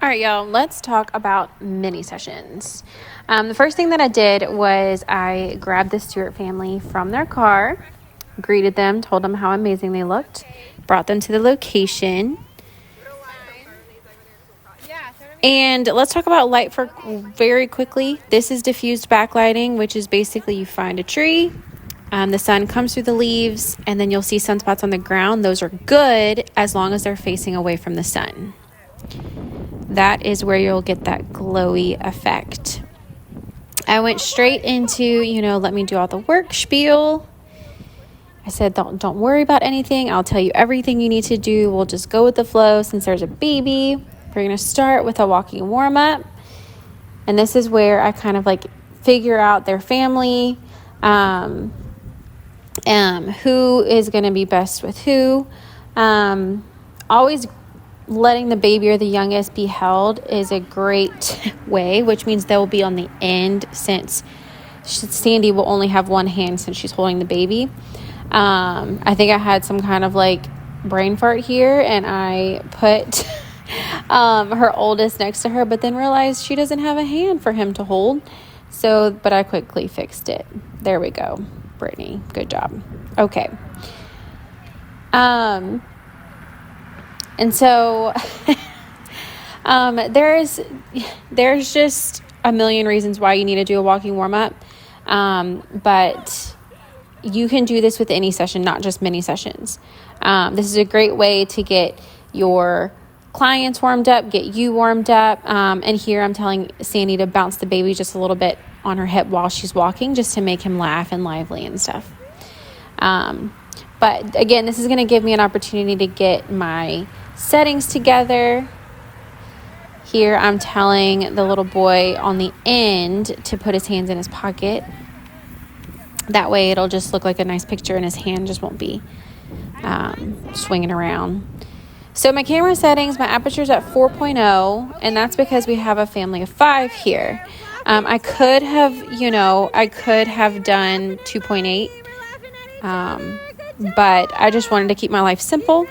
All right, y'all, let's talk about mini sessions. The first thing that I did was I grabbed the Stewart family from their car, greeted them, told them how amazing they looked, brought them to the location. And let's talk about light for very quickly. This is diffused backlighting, which is basically you find a tree, the sun comes through the leaves, and then you'll see sunspots on the ground. Those are good as long as they're facing away from the sun. That is where you'll get that glowy effect. I went straight into, let me do all the work spiel. I said, don't worry about anything. I'll tell you everything you need to do. We'll just go with the flow since there's a baby. We're going to start with a walking warm up. And this is where I kind of figure out their family, who is going to be best with who. Always letting the baby or the youngest be held is a great way, which means they'll be on the end since Sandy will only have one hand since she's holding the baby. I think I had some kind of brain fart here and I put her oldest next to her, but then realized she doesn't have a hand for him to hold. But I quickly fixed it. There we go. Brittany, good job. Okay. And so there's just a million reasons why you need to do a walking warm-up. But you can do this with any session, not just mini sessions. This is a great way to get your clients warmed up, get you warmed up. And here I'm telling Sandy to bounce the baby just a little bit on her hip while she's walking, just to make him laugh and lively and stuff. But again, this is going to give me an opportunity to get my settings together. Here I'm telling the little boy on the end to put his hands in his pocket. That way it'll just look like a nice picture and his hand just won't be swinging around. So my camera settings, my aperture is at 4.0, and that's because we have a family of 5 here. I could have done 2.8, but I just wanted to keep my life simple.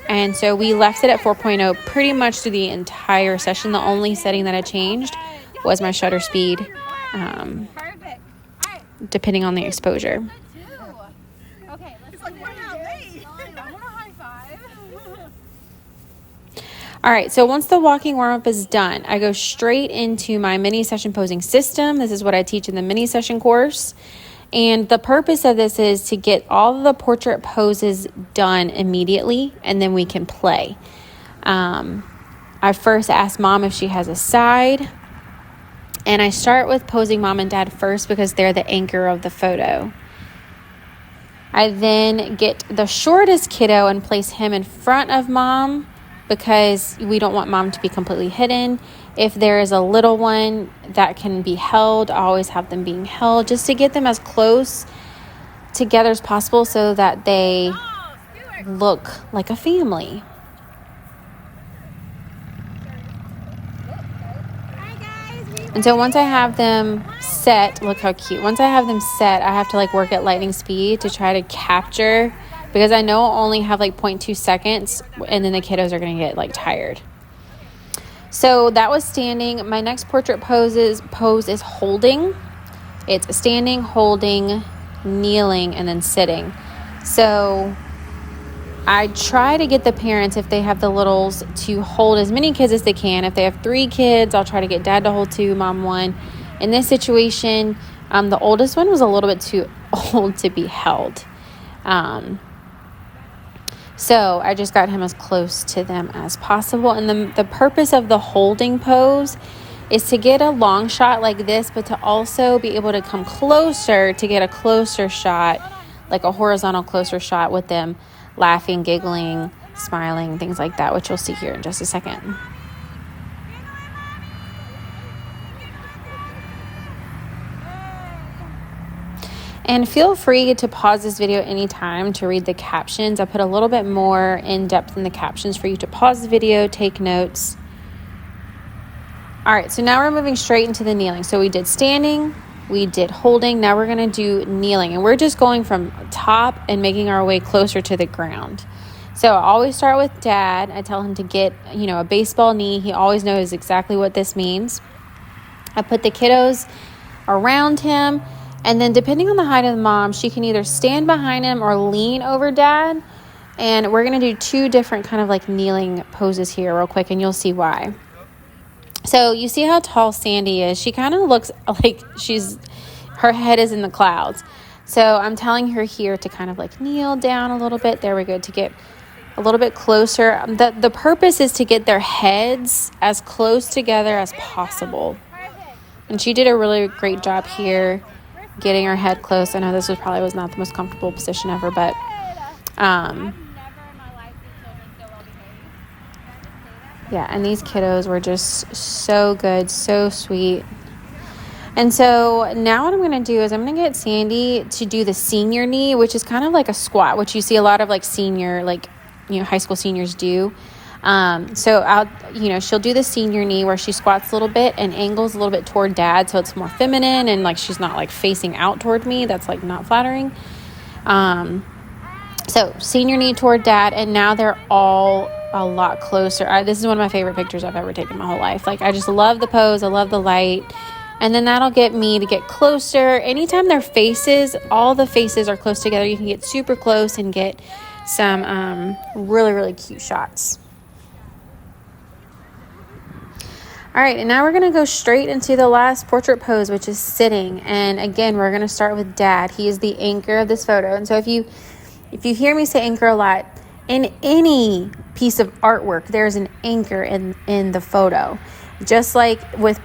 And so we left it at 4.0 pretty much through the entire session. The only setting that I changed was my shutter speed, depending on the exposure. All right, so once the walking warm-up is done, I go straight into my mini session posing system. This is what I teach in the mini session course. And the purpose of this is to get all of the portrait poses done immediately, and then we can play. I first ask mom if she has a side, and I start with posing mom and dad first because they're the anchor of the photo. I then get the shortest kiddo and place him in front of mom because we don't want mom to be completely hidden. If there is a little one that can be held, I always have them being held just to get them as close together as possible so that they look like a family. And so once I have them set, look how cute. Once I have them set, I have to work at lightning speed to try to capture, because I know I'll only have 0.2 seconds and then the kiddos are going to get tired. So that was standing. My next portrait pose is holding. It's standing, holding, kneeling, and then sitting. So I try to get the parents, if they have the littles, to hold as many kids as they can. If they have 3 kids, I'll try to get dad to hold 2, mom 1. In this situation, the oldest one was a little bit too old to be held. So I just got him as close to them as possible. And the purpose of the holding pose is to get a long shot like this, but to also be able to come closer to get a closer shot, like a horizontal closer shot with them laughing, giggling, smiling, things like that, which you'll see here in just a second. And feel free to pause this video anytime to read the captions. I put a little bit more in depth in the captions for you to pause the video, take notes. All right, so now we're moving straight into the kneeling. So we did standing, we did holding, now we're gonna do kneeling. And we're just going from top and making our way closer to the ground. So I always start with dad. I tell him to get, a baseball knee. He always knows exactly what this means. I put the kiddos around him, and then depending on the height of the mom, she can either stand behind him or lean over dad. And we're going to do 2 different kind of like kneeling poses here real quick, and you'll see why. So you see how tall Sandy is. She kind of looks like her head is in the clouds. So I'm telling her here to kind of like kneel down a little bit. There we go, to get a little bit closer. The purpose is to get their heads as close together as possible. And she did a really great job here getting her head close. I know this was not the most comfortable position ever, but yeah, and these kiddos were just so good, so sweet. And so now what I'm going to do is I'm going to get Sandy to do the senior knee, which is kind of like a squat, which you see a lot of like senior, high school seniors do. So she'll do the senior knee where she squats a little bit and angles a little bit toward dad. So it's more feminine and like she's not like facing out toward me. That's like not flattering. So senior knee toward dad. And now they're all a lot closer. This is one of my favorite pictures I've ever taken my whole life. Like, I just love the pose. I love the light. And then that'll get me to get closer. Anytime their faces, all the faces are close together, you can get super close and get some really, really cute shots. All right, and now we're going to go straight into the last portrait pose, which is sitting. And again, we're going to start with dad. He is the anchor of this photo. And so if you hear me say anchor a lot, in any piece of artwork, there's an anchor in the photo. Just like with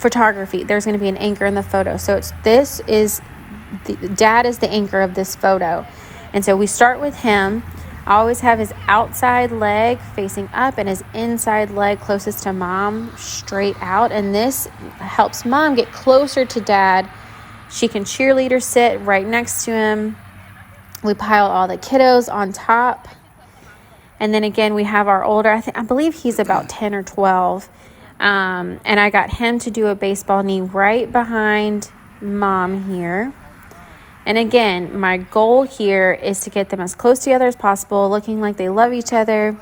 photography, there's going to be an anchor in the photo. So dad is the anchor of this photo. And so we start with him. I always have his outside leg facing up and his inside leg closest to mom straight out. And this helps mom get closer to dad. She can cheerleader sit right next to him. We pile all the kiddos on top. And then again, we have our older, I believe he's about 10 or 12. And I got him to do a baseball knee right behind mom here. And again, my goal here is to get them as close together as possible, looking like they love each other.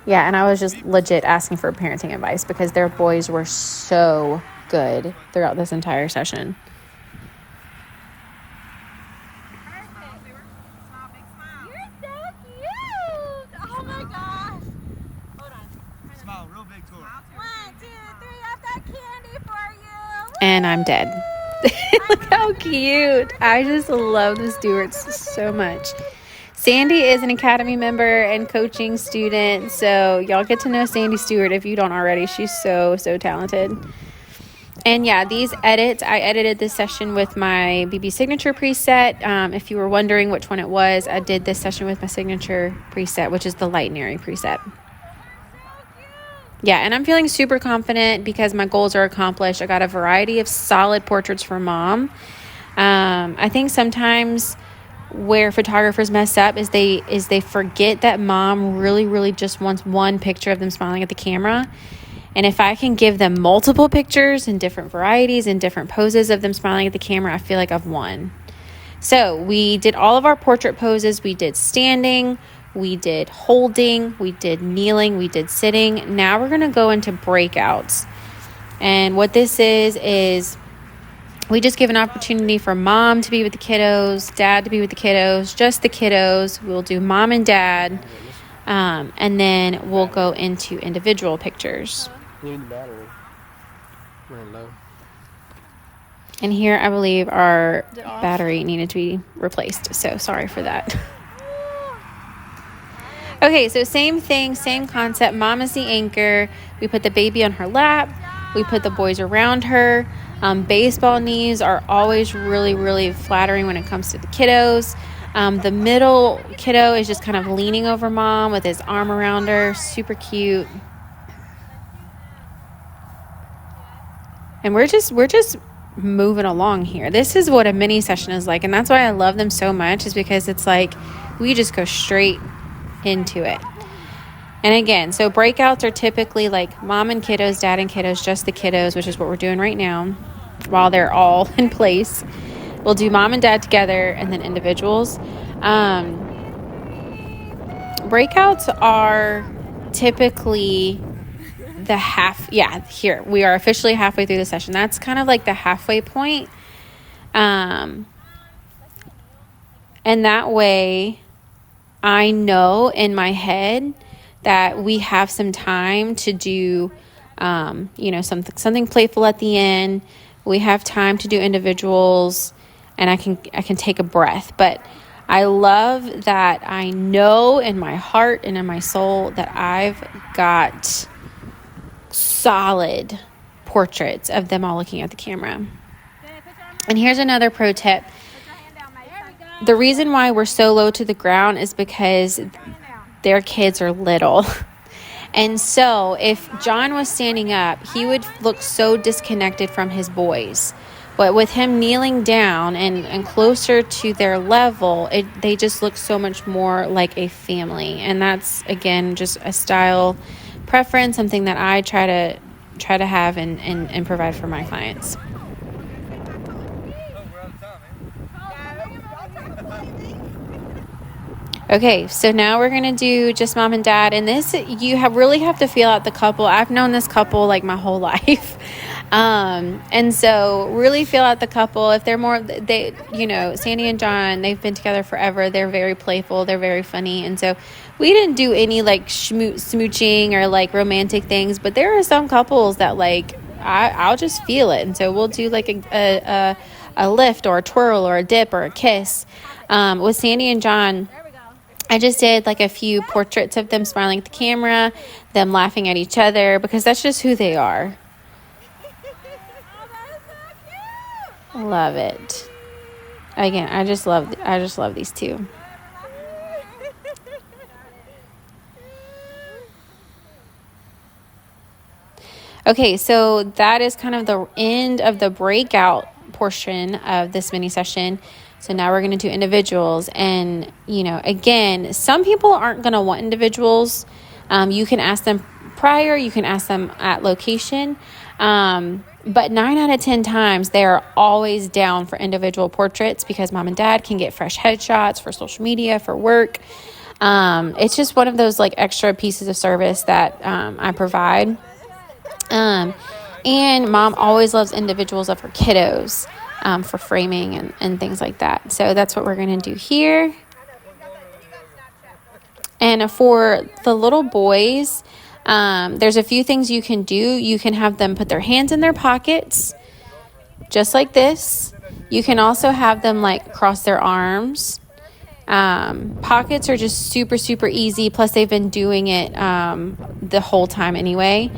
Yeah, and I was just legit asking for parenting advice because their boys were so good throughout this entire session. And I'm dead. Look how cute. I just love the Stewarts so much. Sandy is an Academy member and coaching student. So y'all get to know Sandy Stewart if you don't already. She's so, so talented. And yeah, these edits, I edited this session with my BB signature preset. If you were wondering which one it was, I did this session with my signature preset, which is the Light and Airy preset. Yeah, and I'm feeling super confident because my goals are accomplished. I got a variety of solid portraits for mom. I think sometimes where photographers mess up is they forget that mom really, really just wants one picture of them smiling at the camera. And if I can give them multiple pictures in different varieties and different poses of them smiling at the camera, I feel like I've won. So we did all of our portrait poses. We did standing, we did holding, we did kneeling, we did sitting. Now we're going to go into breakouts. And what this is we just give an opportunity for mom to be with the kiddos, dad to be with the kiddos, just the kiddos. We'll do mom and dad, and then we'll go into individual pictures. Leave the battery. Running low. And here I believe our battery needed to be replaced, so sorry for that. Okay, so same thing, same concept. Mom is the anchor. We put the baby on her lap. We put the boys around her. Baseball knees are always really, really flattering when it comes to the kiddos. The middle kiddo is just kind of leaning over mom with his arm around her. Super cute. And we're just moving along here. This is what a mini session is like, and that's why I love them so much, is because it's like we just go straight into it. And again, so breakouts are typically like mom and kiddos, dad and kiddos, just the kiddos, which is what we're doing right now while they're all in place. We'll do mom and dad together and then individuals. breakouts are typically here we are officially halfway through the session. That's kind of like the halfway point. And that way I know in my head that we have some time to do, something playful at the end. We have time to do individuals, and I can take a breath. But I love that I know in my heart and in my soul that I've got solid portraits of them all looking at the camera. And here's another pro tip. The reason why we're so low to the ground is because their kids are little. And so if John was standing up, he would look so disconnected from his boys. But with him kneeling down and closer to their level, they just look so much more like a family. And that's, again, just a style preference, something that I try to have and provide for my clients. Okay, so now we're going to do just mom and dad. And this, really have to feel out the couple. I've known this couple like my whole life. And so really feel out the couple. If they're Sandy and John, they've been together forever. They're very playful. They're very funny. And so we didn't do any like smooching or like romantic things, but there are some couples that like, I'll just feel it. And so we'll do like a lift or a twirl or a dip or a kiss. With Sandy and John, I just did like a few portraits of them smiling at the camera, them laughing at each other, because that's just who they are. Love it. Again, I just love these two. Okay, so that is kind of the end of the breakout portion of this mini session. So now we're going to do individuals. And, again, some people aren't going to want individuals. You can ask them prior. You can ask them at location. But 9 out of 10 times, they are always down for individual portraits because mom and dad can get fresh headshots for social media, for work. It's just one of those like extra pieces of service that I provide. And mom always loves individuals of her kiddos. For framing and things like that. So that's what we're going to do here. And for the little boys, there's a few things you can do. You can have them put their hands in their pockets, just like this. You can also have them like cross their arms. Pockets are just super, super easy. Plus they've been doing it the whole time anyway.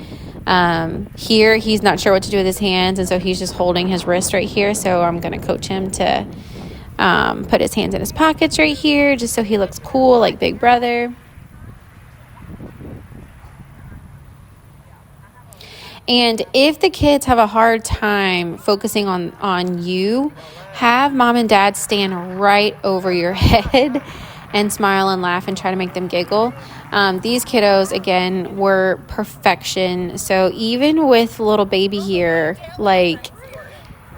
Here he's not sure what to do with his hands, and so he's just holding his wrist right here. So I'm going to coach him to put his hands in his pockets right here, just so he looks cool like big brother. And if the kids have a hard time focusing on you, have mom and dad stand right over your head and smile and laugh and try to make them giggle. These kiddos, again, were perfection. So even with little baby here, like,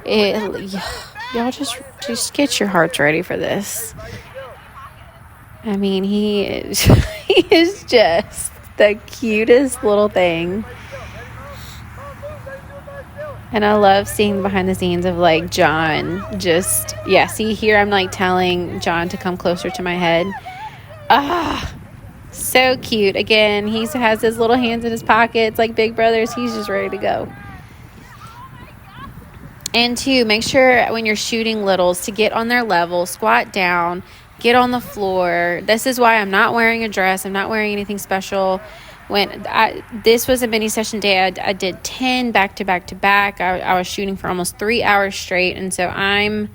y'all just get your hearts ready for this. I mean, he is just the cutest little thing. And I love seeing behind the scenes of like John see here I'm like telling John to come closer to my head. So cute. Again, he has his little hands in his pockets like big brothers. He's just ready to go. And two, make sure when you're shooting littles to get on their level, squat down, get on the floor. This is why I'm not wearing a dress. I'm not wearing anything special. This was a mini session day, I did 10 back to back to back. I was shooting for almost 3 hours straight. And so I'm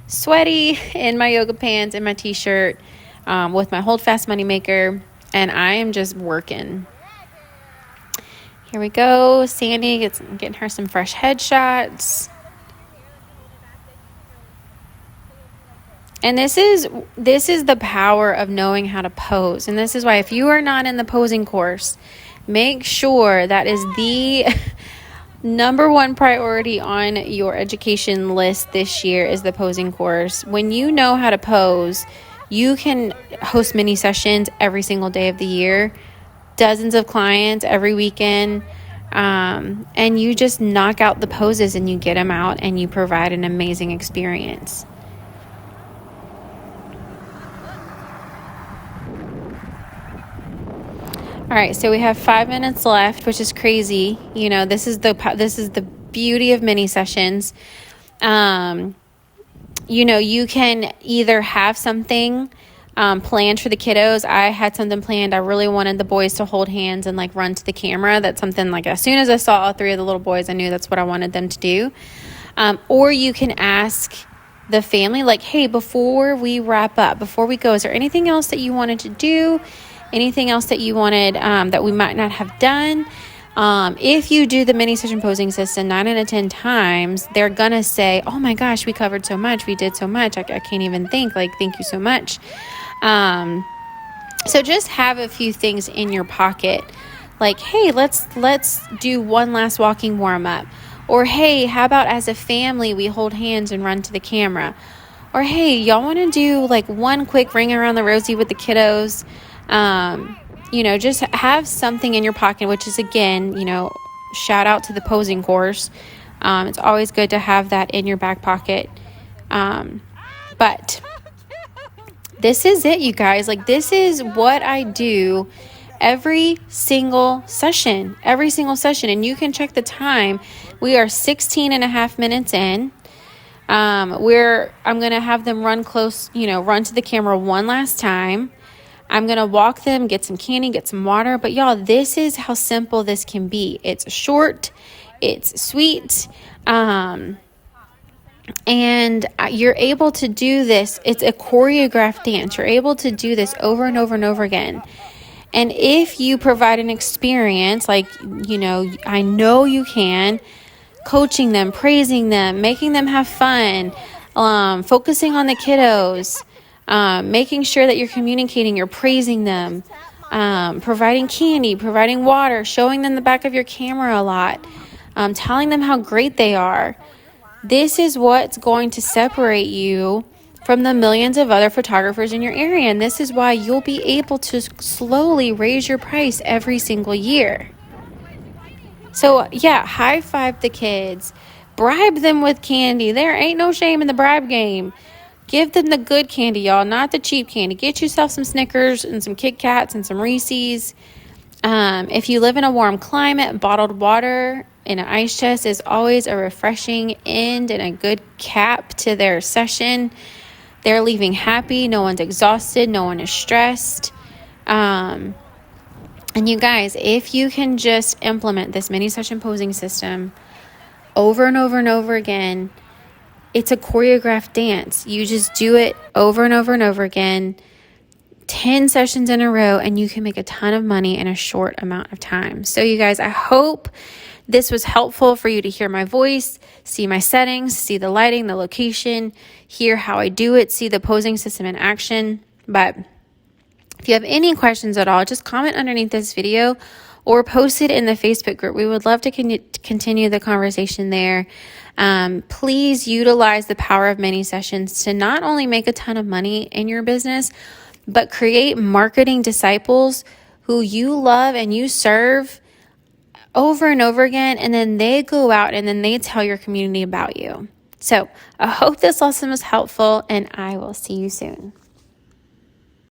sweaty in my yoga pants and my t-shirt with my Hold Fast Moneymaker. And I am just working. Here we go. Sandy getting her some fresh headshots. And this is the power of knowing how to pose. And this is why if you are not in the posing course, make sure that is the number one priority on your education list this year is the posing course. When you know how to pose, You can host mini sessions every single day of the year, dozens of clients every weekend, and you just knock out the poses and you get them out and you provide an amazing experience. All right, so we have 5 minutes left, which is crazy. You know, this is the beauty of mini sessions. You know, you can either have something planned for the kiddos. I had something planned. I really wanted the boys to hold hands and like run to the camera. That's something like as soon as I saw all 3 of the little boys, I knew that's what I wanted them to do. Or you can ask the family, like, hey, before we wrap up, before we go, is there anything else that you wanted to do? Anything else that you wanted that we might not have done? If you do the mini session posing system 9 out of 10 times, they're gonna say, oh my gosh, we covered so much, we did so much, I can't even think, like, thank you so much. So just have a few things in your pocket, like, hey, let's do one last walking warm-up, or hey, how about as a family we hold hands and run to the camera, or hey, y'all want to do like one quick ring around the rosy with the kiddos. You know, just have something in your pocket, which is, again, you know, shout out to the posing course. It's always good to have that in your back pocket. But this is it, you guys. Like, this is what I do every single session. And you can check the time. We are 16 and a half minutes in. I'm going to have them run close, you know, run to the camera one last time. I'm going to walk them, get some candy, get some water. But y'all, this is how simple this can be. It's short, it's sweet, and you're able to do this. It's a choreographed dance. You're able to do this over and over and over again. And if you provide an experience, like, you know, I know you can, coaching them, praising them, making them have fun, focusing on the kiddos, making sure that you're communicating, you're praising them, providing candy, providing water, showing them the back of your camera a lot, telling them how great they are. This is what's going to separate you from the millions of other photographers in your area. And this is why you'll be able to slowly raise your price every single year. So yeah, high five the kids, bribe them with candy. There ain't no shame in the bribe game. Give them the good candy, y'all, not the cheap candy. Get yourself some Snickers and some Kit Kats and some Reese's. If you live in a warm climate, bottled water in an ice chest is always a refreshing end and a good cap to their session. They're leaving happy. No one's exhausted. No one is stressed. And you guys, if you can just implement this mini session posing system over and over and over again, it's a choreographed dance. You just do it over and over and over again, 10 sessions in a row, and you can make a ton of money in a short amount of time. So you guys, I hope this was helpful for you to hear my voice, see my settings, see the lighting, the location, hear how I do it, see the posing system in action. But if you have any questions at all, just comment underneath this video or post it in the Facebook group. We would love to continue the conversation there. Please utilize the power of mini sessions to not only make a ton of money in your business, but create marketing disciples who you love and you serve over and over again. And then they go out and then they tell your community about you. So I hope this lesson was helpful, and I will see you soon.